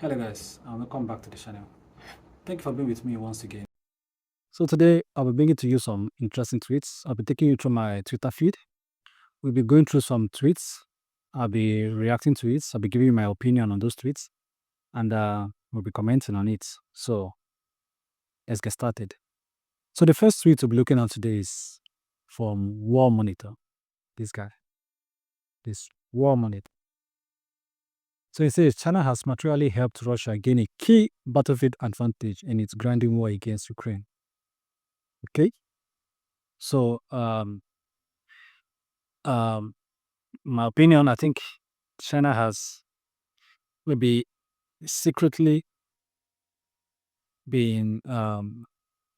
Hello guys, and welcome back to the channel. Thank you for being with me once again. So today I'll be bringing to you some interesting tweets. I'll be taking you through my Twitter feed. We'll be going through some tweets. I'll be reacting to it. I'll be giving you my opinion on those tweets, and we'll be commenting on it. So let's get started. So the first tweet we'll be looking at today is from War Monitor. This guy, this War Monitor. So it says China has materially helped Russia gain a key battlefield advantage in its grinding war against Ukraine. Okay. So um my opinion, I think China has maybe secretly been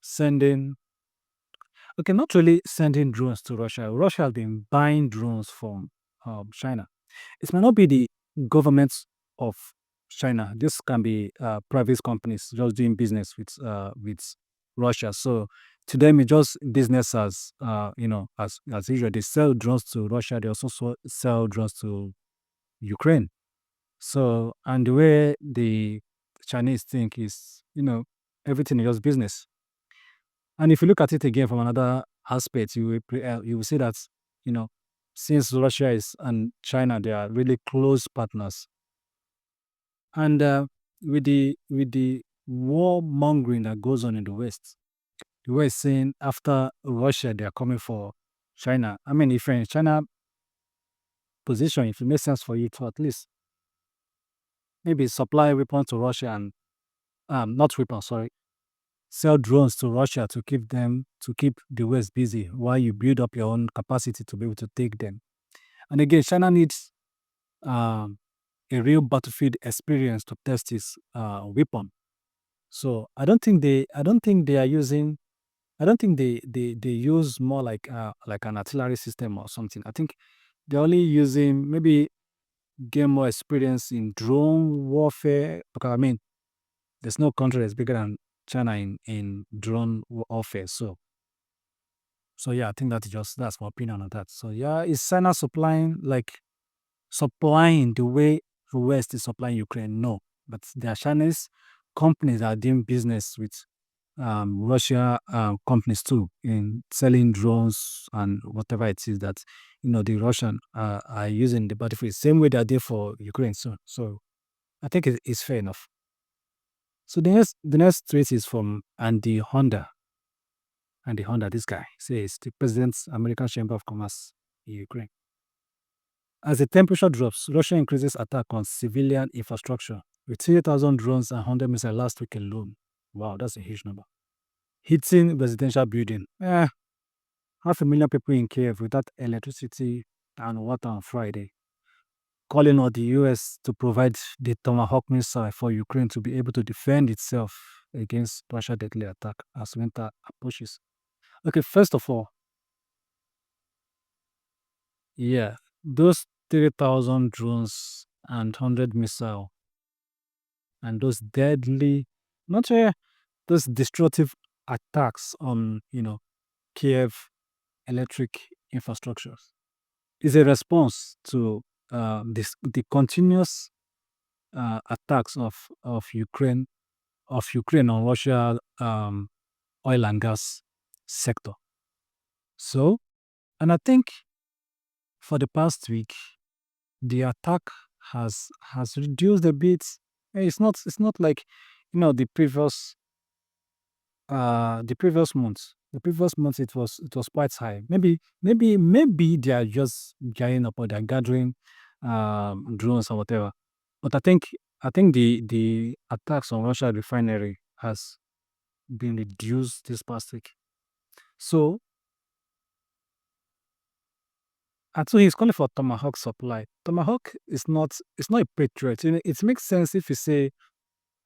sending, okay, not really sending drones to Russia. Russia has been buying drones from China. It might not be the government of China. This can be private companies just doing business with Russia. So to them, it's just business as usual. They sell drones to Russia. They also sell drones to Ukraine. So, and the way the Chinese think is, everything is just business. And if you look at it again from another aspect, you will see that, you know, since Russia is and China, they are really close partners. And with the war mongering that goes on in the West, the West saying after Russia, they are coming for China. I mean, if you're in China position, if it makes sense for you to at least maybe supply weapons to Russia and not weapons, sorry, sell drones to Russia to keep the West busy while you build up your own capacity to be able to take them. And again, China needs um, a real battlefield experience to test its weapon. So I don't think they are using, I don't think they use more like an artillery system or something. I think they're only using maybe gain more experience in drone warfare. Because I mean, there's no country that's bigger than China in drone warfare. So yeah, I think that's my opinion on that. So yeah, is China supplying the way the West is supplying Ukraine? No, but there are Chinese companies that are doing business with Russia companies too in selling drones and whatever it is that the Russian are using the battlefield same way they are there for Ukraine. So I think it's fair enough. So the next tweet is from Andy Honda. This guy says the president's American Chamber of Commerce in Ukraine. As the temperature drops, Russia increases attack on civilian infrastructure with 3,000 drones and 100 missiles last week alone. Wow, that's a huge number. Hitting residential building. 500,000 people in Kyiv without electricity and water on Friday. Calling on the US to provide the tomahawk missile for Ukraine to be able to defend itself against Russia's deadly attack as winter approaches. Okay, first of all, yeah, those 3,000 drones and 100 missile and those deadly, not those destructive attacks on, Kiev electric infrastructures is a response to the continuous attacks of Ukraine on Russia oil and gas sector. So, and I think for the past week, the attack has reduced a bit. It's not like the previous month. The previous month it was quite high. Maybe they are just gearing up or they're gathering drones or whatever. But I think the attacks on Russia refinery has been reduced this past week. So and so he's calling for Tomahawk supply. Tomahawk is not it's not a Patriot. It makes sense if you say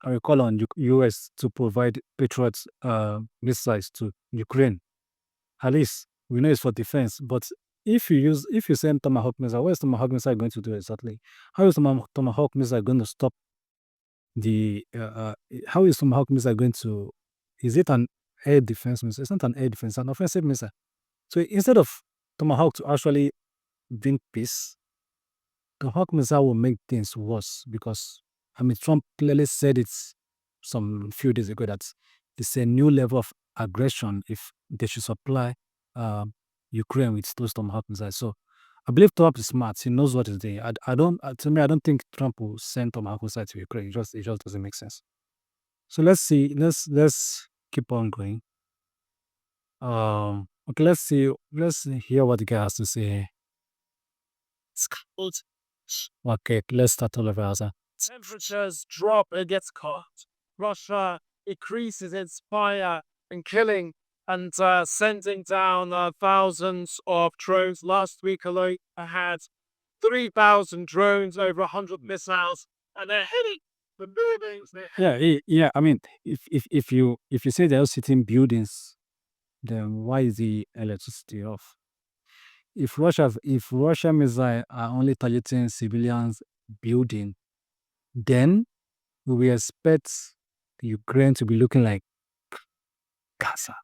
I will call on US to provide Patriot missiles to Ukraine. At least we know it's for defense. But if you send Tomahawk missile, what is Tomahawk missile going to do exactly? How is Tomahawk missile going to stop the? How is Tomahawk missile going to? Is it an air defense missile? It's not an air defense, it's an offensive missile. So instead of Tomahawk to actually bring peace, Tomahawk missile will make things worse because I mean, Trump clearly said it some few days ago that it's a new level of aggression if they should supply Ukraine with those tomahawk missiles. So I believe Trump is smart. He knows what he's doing. I don't. To me, I don't think Trump will send tomahawk missiles to Ukraine. It just doesn't make sense. So let's see. Let's keep on going. Okay, let's see. Let's hear what the guy has to say. It's cold. Okay, let's start all over. Temperatures drop, it gets cold. Russia increases its fire and killing and sending down thousands of drones. Last week alone, I had 3,000 drones, over 100 missiles, and they're hitting the buildings. Yeah. I mean, if you say they're sitting buildings, then why is the electricity off? If Russia missiles are only targeting civilians building, then we will expect Ukraine to be looking like Gaza.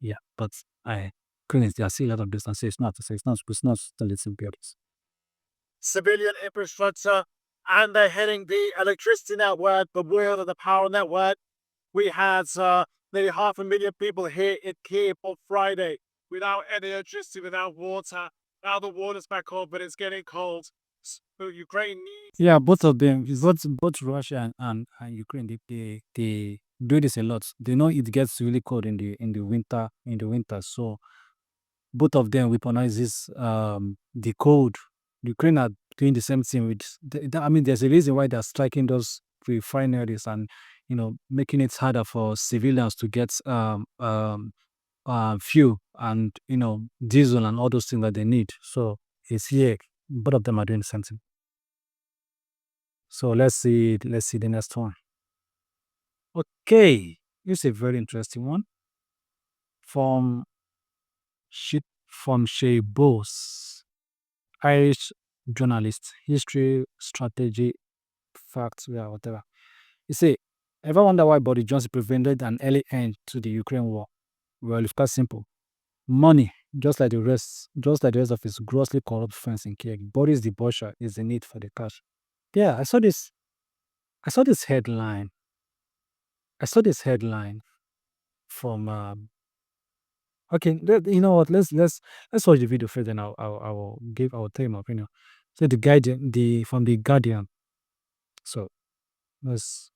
Yeah, but Ukraine, there are still a lot of distance. It's not targeting buildings. Civilian infrastructure, and they're hitting the electricity network, the world of the power network. We had nearly 500,000 people here in Kyiv on Friday without any electricity, without water. Now the water's back on, but it's getting cold. So Ukraine needs. Yeah, both of them, both Russia and Ukraine, they do this a lot. They know it gets really cold in the winter, so both of them weaponizes the cold. Ukraine are doing the same thing with. I mean, there's a reason why they're striking those refineries and making it harder for civilians to get fuel and diesel and all those things that they need. So it's here. Both of them are doing the same thing. So let's see the next one. Okay, it's a very interesting one from Shay Bose, Irish journalist, history, strategy, facts, yeah, whatever. You say, ever wonder why Boris Johnson prevented an early end to the Ukraine war? Well, it's quite simple. Money, just like the rest of his grossly corrupt friends in Kyiv. Boris the Butcher is the need for the cash. Yeah, I saw this headline. From okay, you know what? Let's watch the video first, then I will tell you my opinion. So the Guardian, from the Guardian. So let's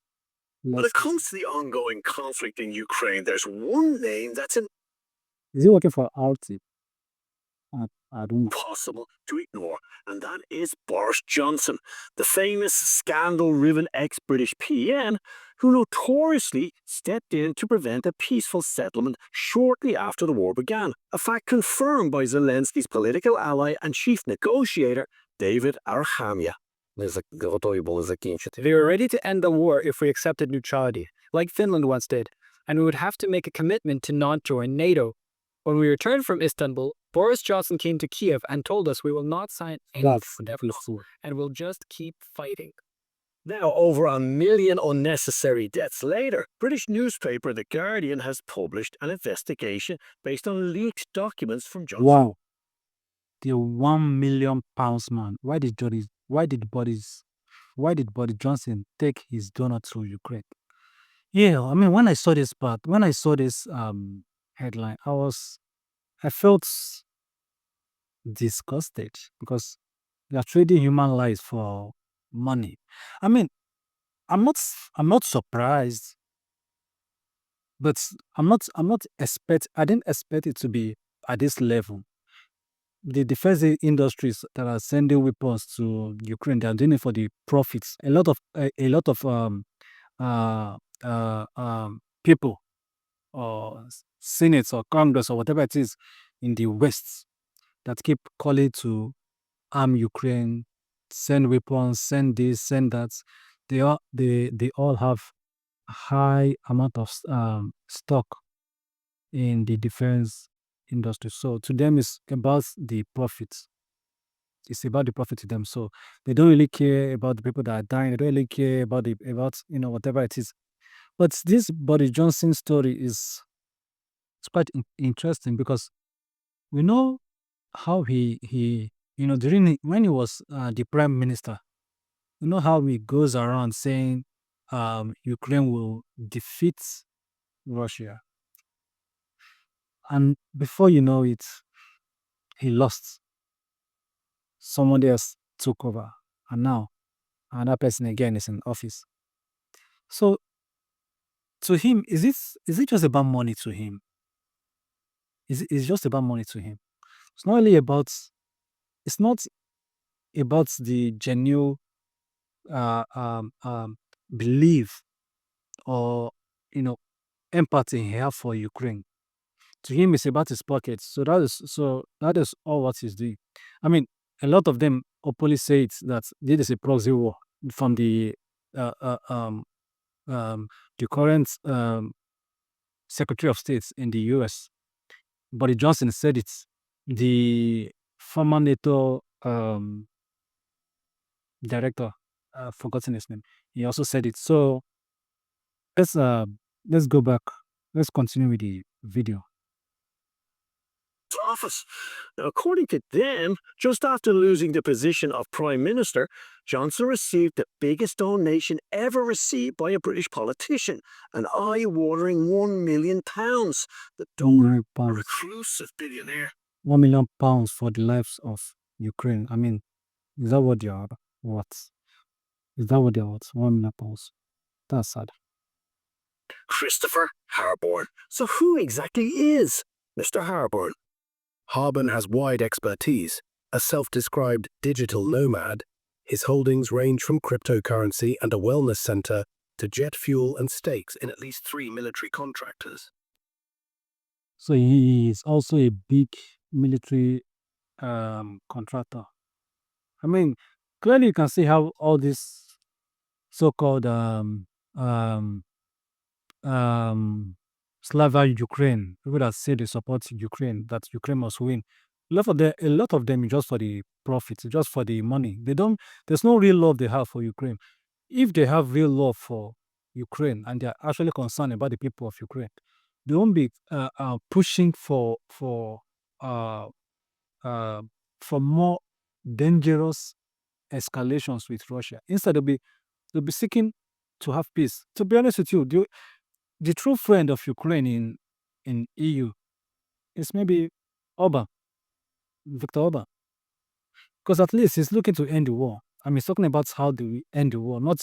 When it comes to the ongoing conflict in Ukraine, there's one name that's is it working for RT? I don't know. impossible to ignore, and that is Boris Johnson, the famous scandal-riven ex-British PM who notoriously stepped in to prevent a peaceful settlement shortly after the war began, a fact confirmed by Zelensky's political ally and chief negotiator, David Arhamia. We were ready to end the war if we accepted neutrality, like Finland once did, and we would have to make a commitment to not join NATO. When we returned from Istanbul, Boris Johnson came to Kyiv and told us we will not sign any and we'll just keep fighting. Now, over 1 million unnecessary deaths later, British newspaper The Guardian has published an investigation based on leaked documents from Johnson. Wow, the £1 million man. Why did Boris Johnson take his donor to Ukraine? Yeah, I mean, when I saw this headline, I felt disgusted because they are trading human lives for money. I mean, I'm not surprised, but I didn't expect it to be at this level. The defense industries that are sending weapons to Ukraine, they are doing it for the profits. A lot of uh, people or Senate or Congress or whatever it is in the West that keep calling to arm Ukraine, send weapons, send this, send that. They all have high amount of stock in the defense industry. So to them, it's about the profits. It's about the profit to them. So they don't really care about the people that are dying. They don't really care about whatever it is. But this Boris Johnson story is it's quite interesting because we know how he during when he was the prime minister, You know how he goes around saying Ukraine will defeat Russia, and before you know it, he lost. Someone else took over, and now another person again is in office. So to him, is it just about money to him? Is just about money to him? It's not really about. It's not about the genuine uh, um, um, belief or you know empathy he have for Ukraine. To him, it's about his pockets. So that is all what he's doing. I mean, a lot of them openly say it, that this is a proxy war from uh, uh, um, um, the current Secretary of State in the U.S. Boris Johnson said it. The former NATO director, forgotten his name, he also said it. So let's uh, let's go back. Let's continue with the video. office. Now, according to them, just after losing the position of Prime Minister, Johnson received the biggest donation ever received by a British politician, an eye-watering £1 million. The donor, a £1 million. reclusive billionaire. £1 million for the lives of Ukraine. I mean, is that what they are? What? Is that what they are worth? £1 million. That's sad. Christopher Harborne. So who exactly is Mr. Harborne? Harborne has wide expertise. A self-described digital nomad, his holdings range from cryptocurrency and a wellness center to jet fuel and stakes in at least 3 military contractors. So he is also a big military contractor. I mean, clearly you can see how all this so-called Slavic Ukraine, people that say they support Ukraine, that Ukraine must win. A lot of them is just for the profit, just for the money. There's no real love they have for Ukraine. If they have real love for Ukraine and they are actually concerned about the people of Ukraine, they won't be pushing uh, uh, for more dangerous escalations with Russia. Instead, they'll be seeking to have peace. To be honest with you, the true friend of Ukraine in EU is maybe Orban, Victor Orban, because at least he's looking to end the war. I mean, he's talking about how do we end the war, not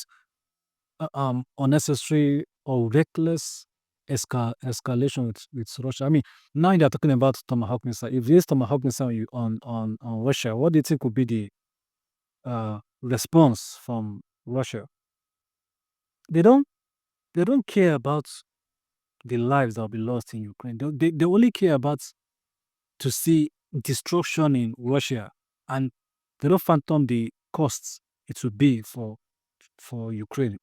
unnecessary or reckless escalation with Russia. I mean, now they're talking about tomahawk missile. If there's tomahawk missile on Russia, what do you think would be the response from Russia? They don't care about the lives that will be lost in Ukraine. They only care about to see destruction in Russia, and they don't phantom the costs it would be for Ukraine.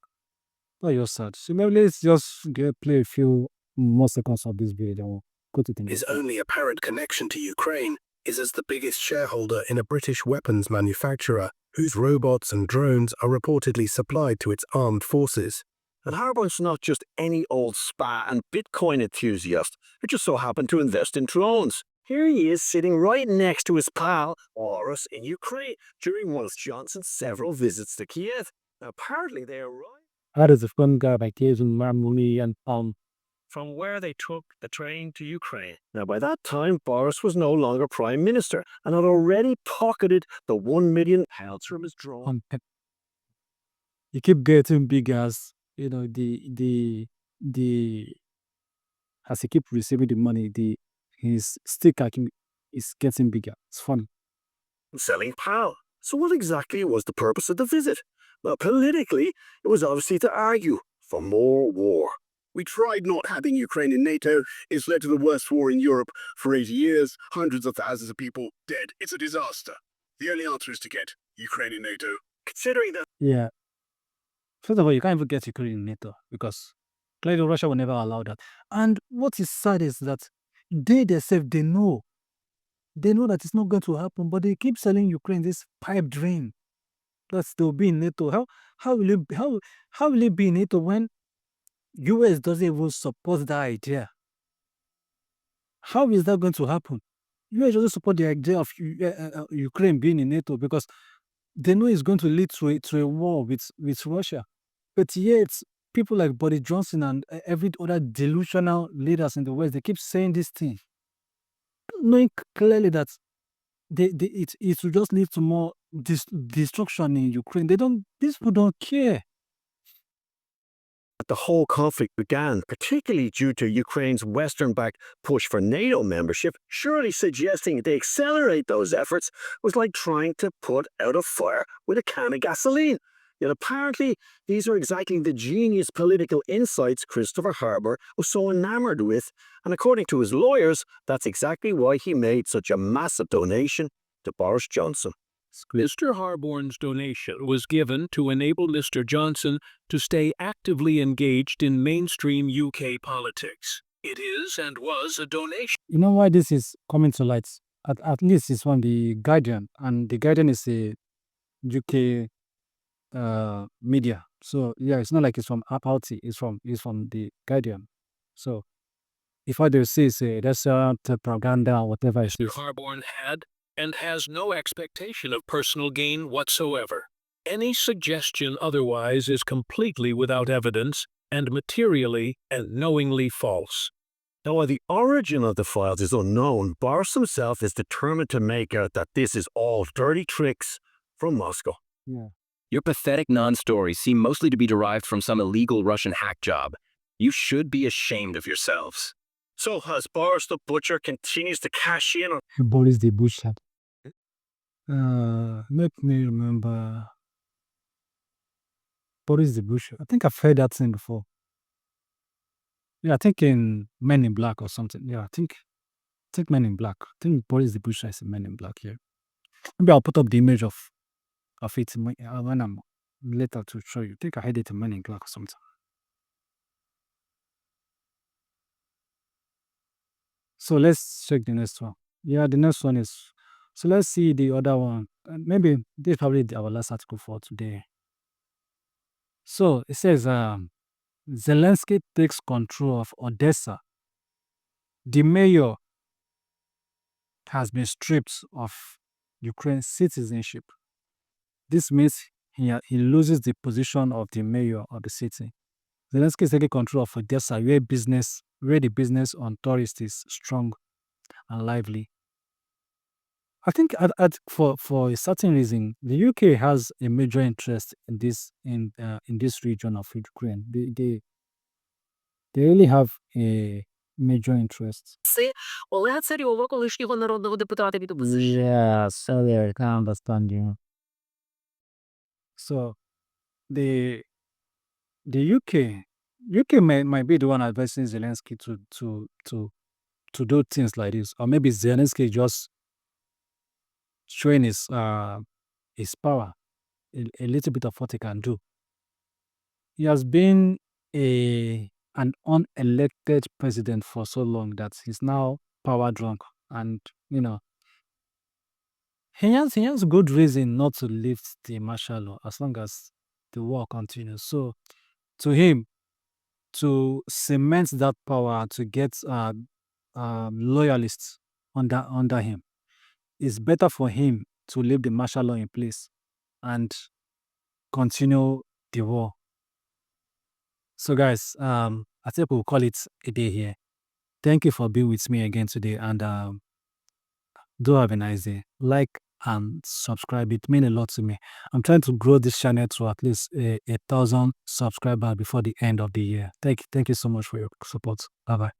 That's just sad. So maybe let's just play a few more seconds of this video, then we'll go to the next. His only apparent connection to Ukraine is as the biggest shareholder in a British weapons manufacturer whose robots and drones are reportedly supplied to its armed forces. And Harborne's not just any old spa and Bitcoin enthusiast who just so happened to invest in drones. Here he is sitting right next to his pal, Boris, in Ukraine, during one of Johnson's several visits to Kyiv. Now, apparently they arrived That is a fun guy by money and from where they took the train to Ukraine. Now, by that time, Boris was no longer Prime Minister and had already pocketed the £1 million from his drone. He keep getting big as the as he keep receiving the money, his stick is getting bigger. It's funny. Selling power. So what exactly was the purpose of the visit? Well, politically, it was obviously to argue for more war. We tried not having Ukraine in NATO. It's led to the worst war in Europe for 80 years, hundreds of thousands of people dead. It's a disaster. The only answer is to get Ukraine in NATO. Considering that Yeah. First of all, you can't even get Ukraine in NATO because clearly Russia will never allow that. And what is sad is that they themselves, they know that it's not going to happen, but they keep selling Ukraine this pipe dream that they'll be in NATO. How will it be in NATO when US doesn't even support that idea? How is that going to happen? US doesn't support the idea of Ukraine being in NATO because they know it's going to lead to a war with Russia. But yet, people like Boris Johnson and every other delusional leaders in the West, they keep saying this thing, knowing clearly that it will just lead to more destruction in Ukraine. These people don't care. The whole conflict began, particularly due to Ukraine's Western-backed push for NATO membership, surely suggesting they accelerate those efforts was like trying to put out a fire with a can of gasoline. Yet apparently, these are exactly the genius political insights Christopher Harborne was so enamored with, and according to his lawyers, that's exactly why he made such a massive donation to Boris Johnson. Mr. Harborne's donation was given to enable Mr. Johnson to stay actively engaged in mainstream UK politics. It is and was a donation. You know why this is coming to light? At least it's from the Guardian, and the Guardian is a UK media. So yeah, it's not like it's from Apalti. It's from the Guardian. So if what they say is that's propaganda or whatever. Mr. Harborne had and has no expectation of personal gain whatsoever. Any suggestion otherwise is completely without evidence and materially and knowingly false. Now, while the origin of the files is unknown, Boris himself is determined to make out that this is all dirty tricks from Moscow. Yeah. Your pathetic non-stories seem mostly to be derived from some illegal Russian hack job. You should be ashamed of yourselves. So, as Boris the Butcher continues to cash in on Boris the Butcher. Let me remember. Boris the Butcher. I think I've heard that thing before. Yeah, I think in Men in Black or something. Yeah, I think Men in Black. I think Boris the Butcher is a Men in Black here. Maybe I'll put up the image of it when I'm later to show you. I think I had it in Men in Black or something. So let's check the next one. Yeah, the next one is. So let's see the other one. Maybe this is probably our last article for today. So it says Zelensky takes control of Odessa. The mayor has been stripped of Ukraine's citizenship. This means he loses the position of the mayor of the city. Zelensky is taking control of Odessa, where the business on tourists is strong and lively. I think for a certain reason, the UK has a major interest in this region of Ukraine. They really have a major interest. Олега Царьова, колишнього народного депутата від опозиції. Yeah, sorry, I can't understand you. So the UK might be the one advising Zelensky to do things like this, or maybe Zelensky just showing his power, a little bit of what he can do. He has been an unelected president for so long that he's now power drunk, and he has good reason not to lift the martial law as long as the war continues. So to him, to cement that power, to get loyalists under him, it's better for him to leave the martial law in place and continue the war. So guys, I think we'll call it a day here. Thank you for being with me again today, and do have a nice day. Like and subscribe. It means a lot to me. I'm trying to grow this channel to at least 1,000 subscribers before the end of the year. Thank you so much for your support. Bye-bye.